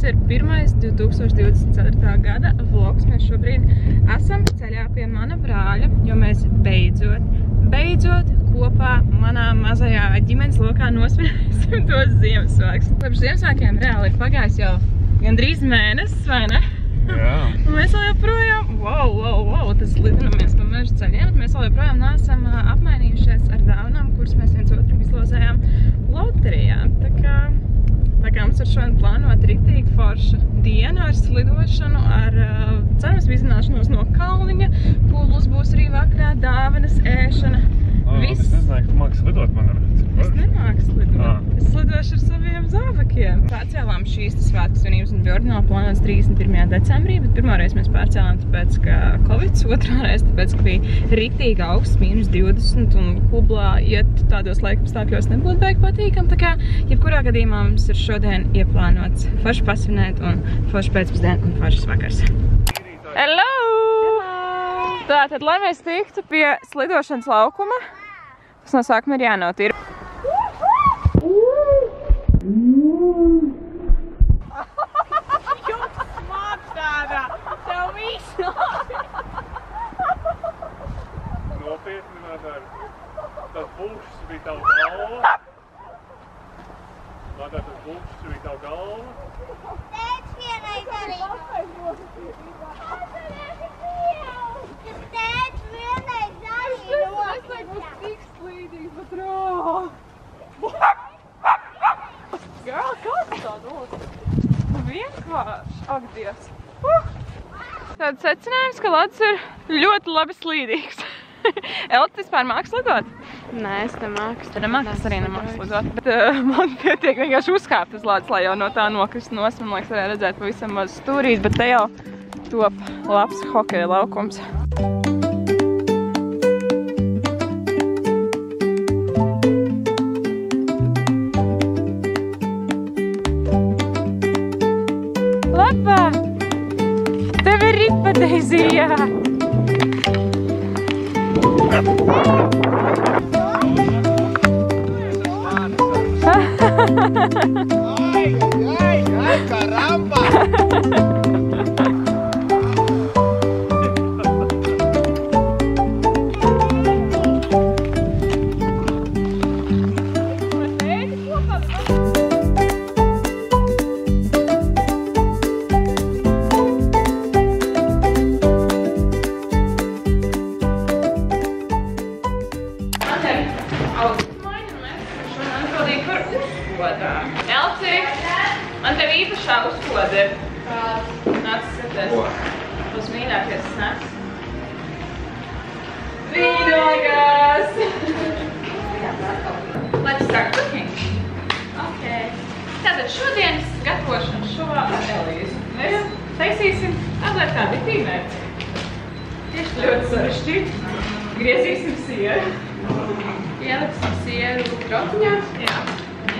ir pirmais 2024. gada vlogs. Mēs šobrīd esam ceļā pie mana brāļa, jo mēs beidzot kopā manā mazajā ģimenes lokā nosvinēsim tos Ziemassvētkus. Kopš Ziemassvētkiem reāli ir pagājis jau gandrīz mēnesis, vai ne? Jā. Un mēs vēl joprojām, wow, tas lidinamies pa meža ceļiem, bet mēs vēl joprojām neesam apmainījušies ar dāvanām, kuras mēs viens otram izlozējām loterijā. Tā kā mums ar šodien plānot riktīgi forša diena ar slidošanu, ar cerams vizināšanos no kalniņa, pūlis būs arī vakarā, dāvanas, ēšana. Es nezināju, ka tu māki slidot man ar cik Es nemāku slidot. Es slidošu ar saviem zābakiem. Pārcēlām šīs svētku svinības un bija ordināli plānots 31. decembrī, bet pirmoreiz mēs pārcēlām tāpēc, ka Covids, otrāreiz tāpēc, ka bija riktīgi augsts, -20 un Hublā iet tādos laikapstākļos nebūtu baigi patīkam. Tā kā jebkurā gadījumā mums ir šodien ieplānots forši pasvinēt un forši pēcpusdienu un foršas vakars. Hello! Tātad, lai mēs tiktu pie slidošanas laukuma, tas no sākuma ir jānotīra. Jums smārstārā! Tev viss labi! Nopietni nedara. Tas būšs bija tavu galva. Tātad tas būšs bija tavu galva. Tētis vienreiz darīja. Tētis vienreiz darīja. Es būs tik slīdīgi, bet rā! Girl, kāds tā dod? Vienkārši, ak Dievs! Tāds secinājums, ka Ladis ir ļoti labi slīdīgs. Elta vispār māks slidot? Nē, es nemāku. Tad nemāks arī nemāks slidot. Bet man pietiek vienkārši uzkāpt uz Ladis, lai jau no tā nokrist nos. Man liekas, varēja redzēt pavisam maz stūrīs, bet te jau top labs hokeja laukums. Labā! Tev ir ripa, Deizijā! Ay, caramba! Man tev īpašā uzkoda ir. Nāc, skaties. Uz mīļākies snacks. Vīnogās! Let's start cooking. Okay. Tātad šodienas gatavošana šo ar Elīzu. Mēs taisīsim mazliet tādi tīmēci. Tieši ļoti sarežģīti. Griezīsim sieru. Ieliksim sieru krotiņā. Jā.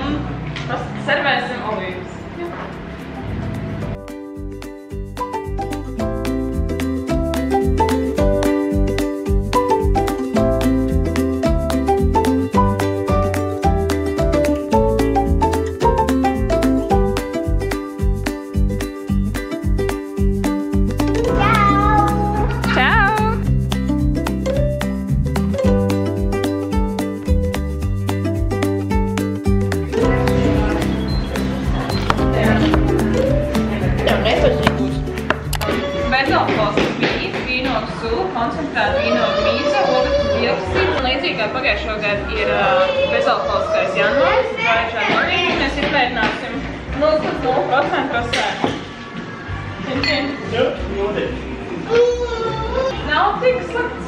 Un servēsim olīvas. Koncentrēta vīnogu mīza, ogļu dioksīdu un līdzīgi kā pagājušo gadu ir bezalkoholiskais janvārs, dry January. Mēs izmērināsim 0,0% rosēnu. Nav tik slikts.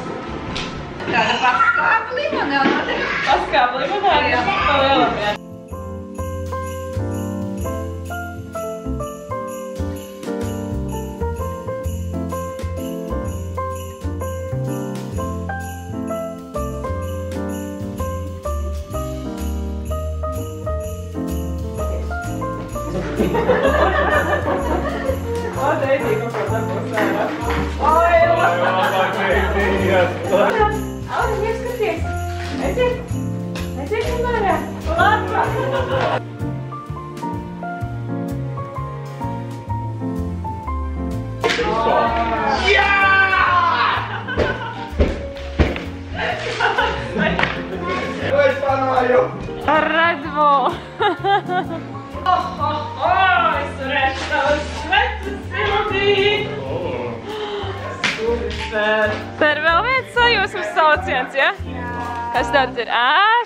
Tāda paskāba limonāde. Paskāba limonāde, jā, pa lielam, jā. Deidī, kaut ko dabūs vērā. Ai, labāk, Deidī! Auri, ieskaties! Aiziet! Aiziet un vērā! Labāk! Ar Red Bull. Es varēšu tavas sveces sildīt. Super. Te ir vēl viens sajūsmas sauciens, ja? Kas tāds ir?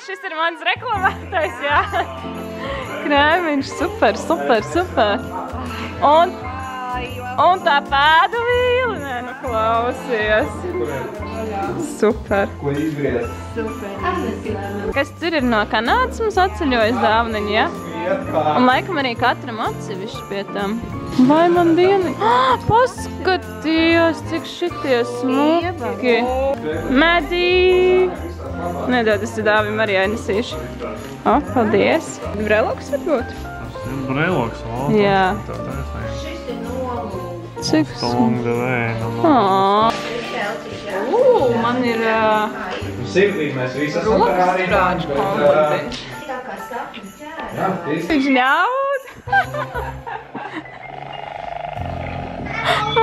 Šis ir mans reklamētais, jā. Krēmiņš, super, super, super. Un tā pēdu vīli, nē, nu klausies. Super. Ko izgriez? Kas tur ir no Kanādas mums atceļojas dāvaniņi, ja? Un laikam arī katram atsevišķi pie tam. Vai man dieni? Paskaties, cik šitie smuki. Medī. Nedod, es te dāvim arī ainesīšu. Paldies. Breloks varbūt? Breloks, jā. Cik stunga vēna. Man ir Sirdī mēs visi esam Ferrari. rokas komponents. Viņš ļaud.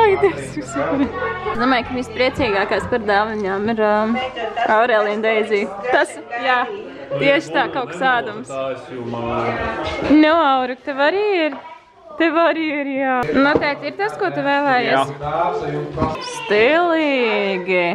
Ai, Dievs, super. Es domāju, ka vispriecīgākās par dāvaņām ir Aurelija un Daisy. Tas, jā, tieši tā, kaut kas ādams. Nu, Aura, tev arī ir. Tev arī ir, jā. Noteikti ir tas, ko tu vēlējies? Stilīgi.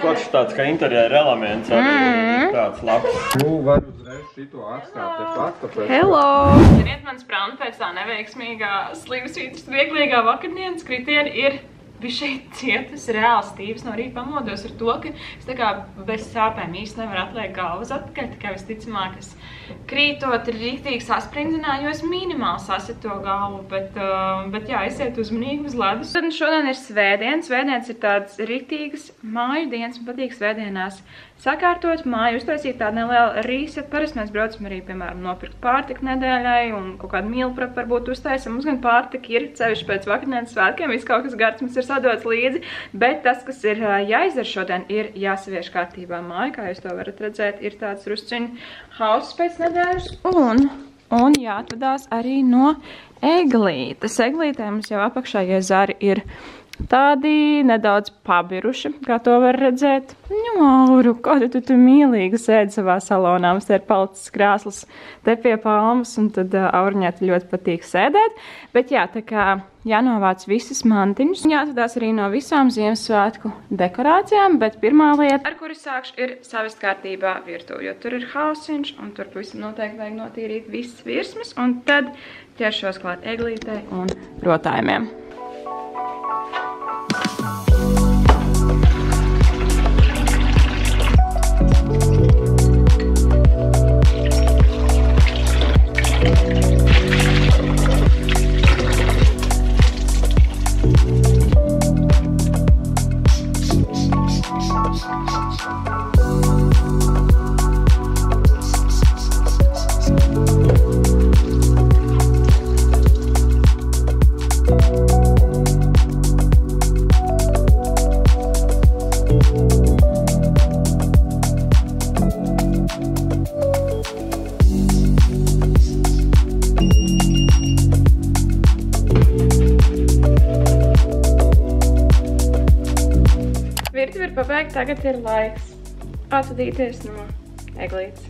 Kaut tāds kā interjera elements arī tāds labs. Nu, var uzreiz šito atstāt te pat, tāpēc... Hello! Ziniet, mans prāna pēc tā neveiksmīgā slīvsvītras vieglīgā vakardienas kritiena ir bija šeit cietas reāls stīvs no rīta pamodos ar to, ka es tā kā bez sāpēm īsti nevaru atliekt galvas atpakaļ, tikai visticamāk es krītot ir riktīgi sasprindzināju, jo es minimāli sasitu to galvu, bet jā, esiet uzmanīgi uz ledus. Tad šodien ir svētdienas, svētdienas ir tādas riktīgas māju dienas, man patīk svētdienās sakārtot māju, uztaisīt tādu nelielu reset. Parasti mēs braucam arī, piemēram, nopirkt pārtiku nedēļai un kaut kādu mīlu prep varbūt uztaisam. Mums gan pārtika ir, sevišķi pēc vakardienas svētkiem, viss kaut kas gards mums ir sadots līdzi, bet tas, kas ir jāizdara šodien, ir jāsavieš kārtībā māju, kā jūs to varat redzēt, ir tāds rusciņu hauss pēc nedēļas un jāatvadās arī no eglītes. Eglītē mums jau apakšējie zari ir tādi nedaudz pabiruši, kā to var redzēt. Nu, Auru, kāda tu mīlīgi sēdi savā salonā. Mums te ir palicis krāsls te pie palmas, un tad Auriņai ļoti patīk sēdēt. Bet jā, tā kā jānovāc visas mantiņas. Jāatvadās arī no visām Ziemassvētku dekorācijām, bet pirmā lieta, ar kuru sākšu, ir savest kārtībā virtuvi, jo tur ir hausiņš, un tur pavisam noteikti vajag notīrīt visas virsmas, un tad ķeršos klāt eglītei un rotājumiem. Virtuvi ir pabeigta, tagad ir laiks atvadīties no eglītes.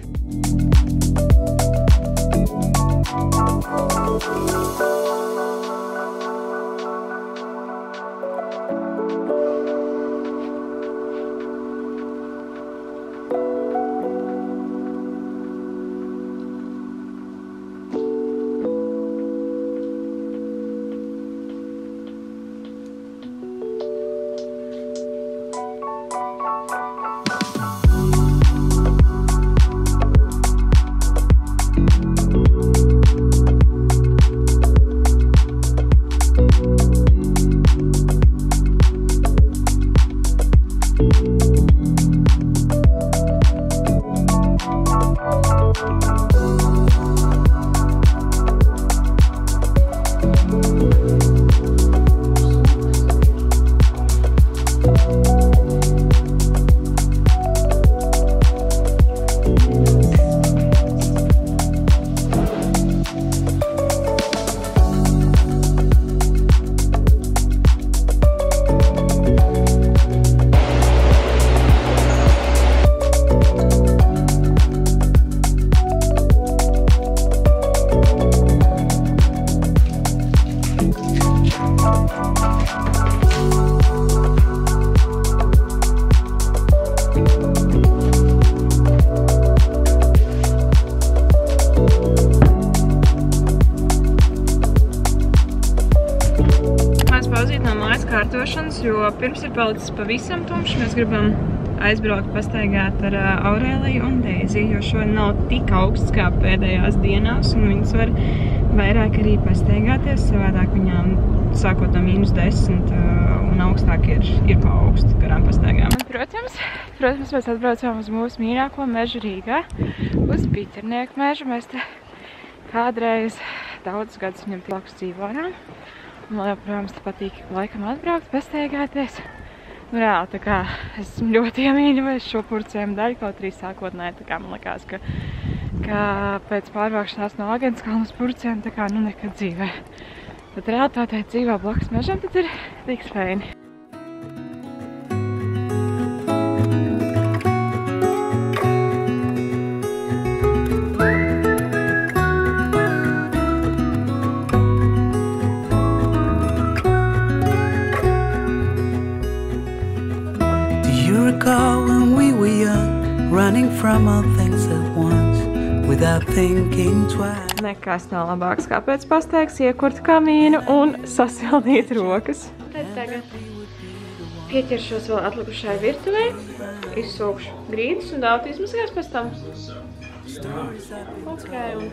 pirms ir palicis pavisam tumšs. Mēs gribam aizbraukt pastaigāt ar Aurēliju un Deiziju, jo šodien nav tik augsts kā pēdējās dienās, un viņas var vairāk arī pastaigāties, savādāk viņām sākot no -10 un augstāk ir pa augstu garām pastaigām. Protams, mēs atbraucām uz mūsu mīļāko mežu Rīgā, uz Piternieku mežu. Mēs te kādreiz daudzus gadus viņam blakus dzīvojām. Man joprojām patīk laikam atbraukt, pastaigāties. Nu, reāli, tā kā es esmu ļoti iemīļojusi šo purcējumu daļu, kaut arī sākotnēji, tā kā man likās, ka pēc pārvākšanās no Agenskalnas purcēm, tā kā nu nekad dzīvē. Bet realitātē dzīvā blakus mežam tad ir tik feini. When we were young, running from all things at once, without thinking twice. Nekas nav labāks kā pēc pastaigas iekurt kamīnu un sasildīt rokas. Tad tagad pieķeršos vēl atlikušai virtuvei, izsūkšu grīdas un daudz izmazgās pēc tam. Ok, un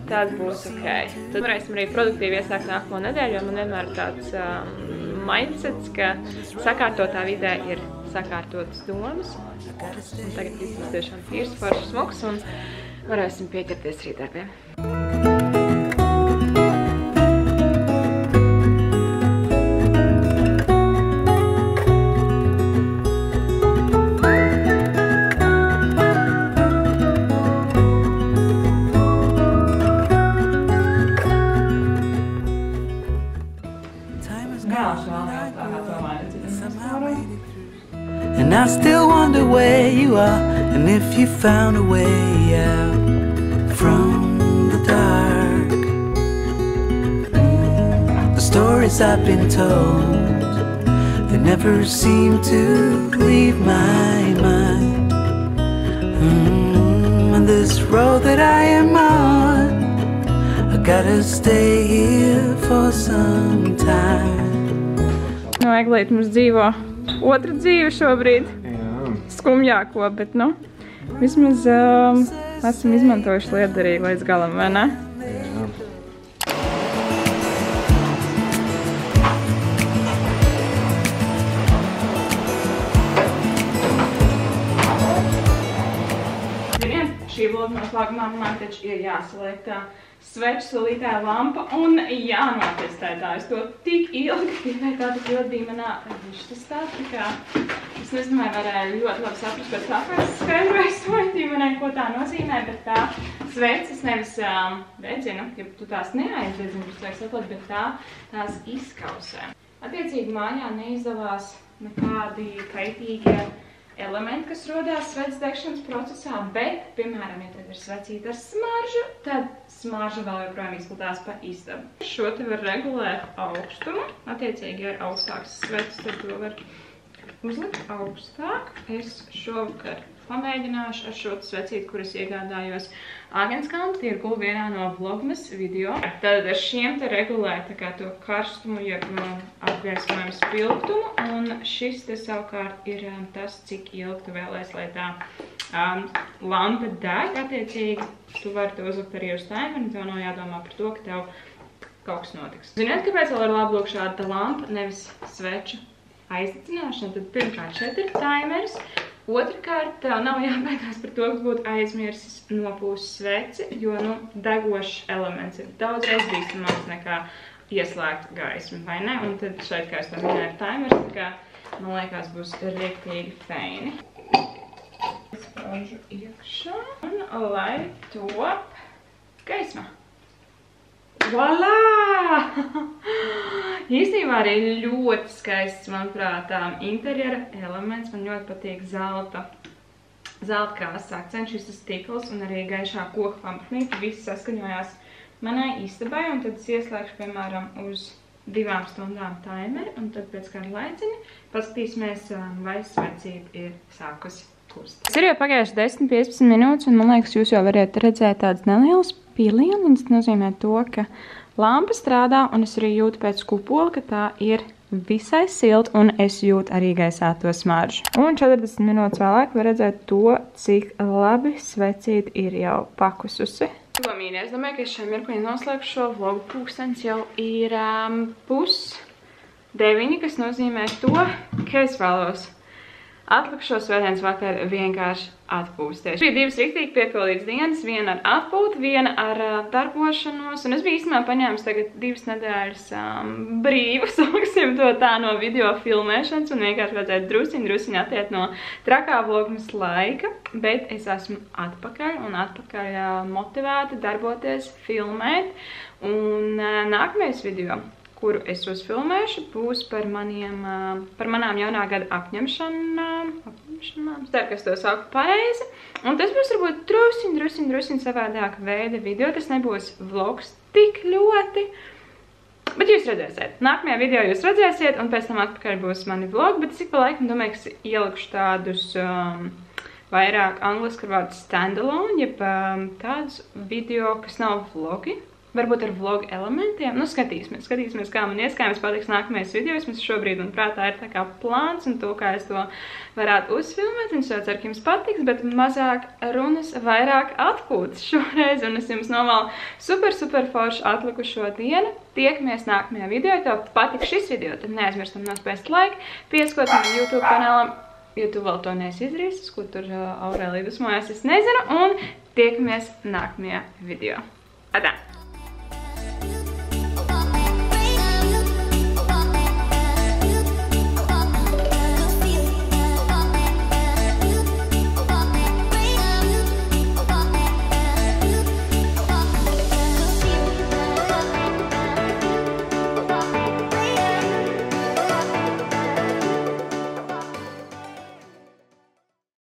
tad būs ok. Tad varēsim arī produktīvi iesākt nākamo nedēļu, jo man vienmēr ir tāds mindsets, ka sakārtotā vidē ir sakārtotas domas. Un tagad viss būs tiešām tīrs, foršs, smuks un varēsim pieķerties rīt darbiem. And I still wonder where you are, and if you found a way out from the dark. The stories I've been told, they never seem to leave my mind. And this road that I am on, I gotta stay here for some time. No, Eglīte mums dzīvo otra dzīve šobrīd. Jā. Skumjāko, bet, nu, vismaz esam izmantojuši lietderīgi līdz galam, vai ne? Jā. Ziniet, šī vloga noslēgumā man taču ir jāsaliek tā sveču salītā lampa un jānotestē tā. Es to tik ilgi gribēju, tā tik ilgi bija manā vištastāv, tā kā es nezinu, vai varēju ļoti labi saprast pēc tā, kā es skaidroju svoju ģimenei, ko tā nozīmē, bet tā sveces nevis dedzinu, ja tu tās neaizdedzinu, bet vajag saplāt, bet tās izkausē. Attiecīgi mājā neizdalās nekādi kaitīgie elementi, kas rodās sveces degšanas procesā, bet, piemēram, ja tad ir svecīta ar smaržu, tad smarža vēl joprojām izplatās pa istabu. Šo te var regulēt augstumu, attiecīgi, ja ir augstāks sveces, tad to var uzlikt augstāk. Es šovakar pamēģināšu ar šo svecīti, kuras iegādājos Agenskalnu tirgu vienā no vlogmas video. Tad ar šiem te regulē tā kā to karstumu, jeb apgaismojumu spilgtumu, un šis te savukārt ir tas, cik ilgi tu vēlēs, lai tā lampa deg. Attiecīgi, tu vari to uzlikt arī uz timeru, un tev nav jādomā par to, ka tev kaut kas notiks. Ziniet, kāpēc vēl ir labi lūk šāda lampa, nevis sveču aizdedzināšana? Tad pirmkārt šeit ir timers. Otrakārt, tev nav jābaidās par to, ka būtu aizmirsis nopūst sveci, jo, nu, degošs elements ir daudzreiz bīstamāks nekā ieslēgt gaismu, vai ne? Un tad šeit, kā es to minēju, ir timers, tā kā, man liekas, būs riektīgi feini. Spraužu iekšā un lai top gaisma. Voilā! Īstenībā arī ļoti skaists, manuprāt, interjera elements. Man ļoti patīk zelta krāsas akcents, šis stikls un arī gaišā koka pamatnīca. Visi saskaņojās manai istabai, un tad es ieslēgšu, piemēram, uz 2 stundām timeri, un tad pēc kādu laiciņu paskatīsimies, vai svecība ir sākusi kust. Tas ir jau pagājuši 10-15 minūtes, un man liekas, jūs jau variet redzēt tādas nelielas pilieniņas. Tas nozīmē to, ka lampa strādā, un es arī jūtu pēc kupola, ka tā ir visai silti, un es jūtu arī gaisā to smaržu. Un 40 minūtes vēlāk var redzēt to, cik labi svecīti ir jau pakususi. Ko mīļie, es domāju, ka es šajā mirklī noslēgšu šo vlogu. Pūkstens jau ir 8:30, kas nozīmē to, ka es vēlos atliku šo svētdienas vakaru vienkārši atpūsties. Bija divas riktīgi piepildītas dienas, viena ar atpūtu, viena ar darbošanos, un es biju īstenībā paņēmusi tagad 2 nedēļas brīvu, sauksim to tā, no video filmēšanas, un vienkārši vajadzētu drusiņi attiet no trakā vlogmas laika, bet es esmu atpakaļ un atpakaļ motivēta darboties, filmēt, un nākamais video, kuru es uzfilmēšu, būs par manām jaunā gada apņemšanām. Es ceru, ka es to sauku pareizi. Un tas būs varbūt drusiņ savādāka veida video. Tas nebūs vlogs tik ļoti, bet jūs redzēsiet. Nākamajā video jūs redzēsiet, un pēc tam atpakaļ būs mani vlogi, bet es ik pa laikam domāju, ka ielikšu tādus vairāk angliski vārdu standalone, jeb tādus video, kas nav vlogi. Varbūt ar vlogu elementiem. Nu, skatīsimies, kā man ieskājums patiks nākamajās videos. Mums šobrīd, manuprāt, tā ir tā kā plāns un to, kā es to varētu uzfilmēt. Un es ceru, ka jums patiks, bet mazāk runas, vairāk atpūtas šoreiz. Un es jums novēlu super foršu atlikušo dienu. Tiekamies nākamajā video. Ja tev patiks šis video, tad neaizmirstam nospiest laiku. Pieskot man YouTube kanālam. Ja tu vēl to neesi izdarījis, ko tur Aurēlija dusmojās, es nezinu. Un tiekamies nākamajā video. Atā!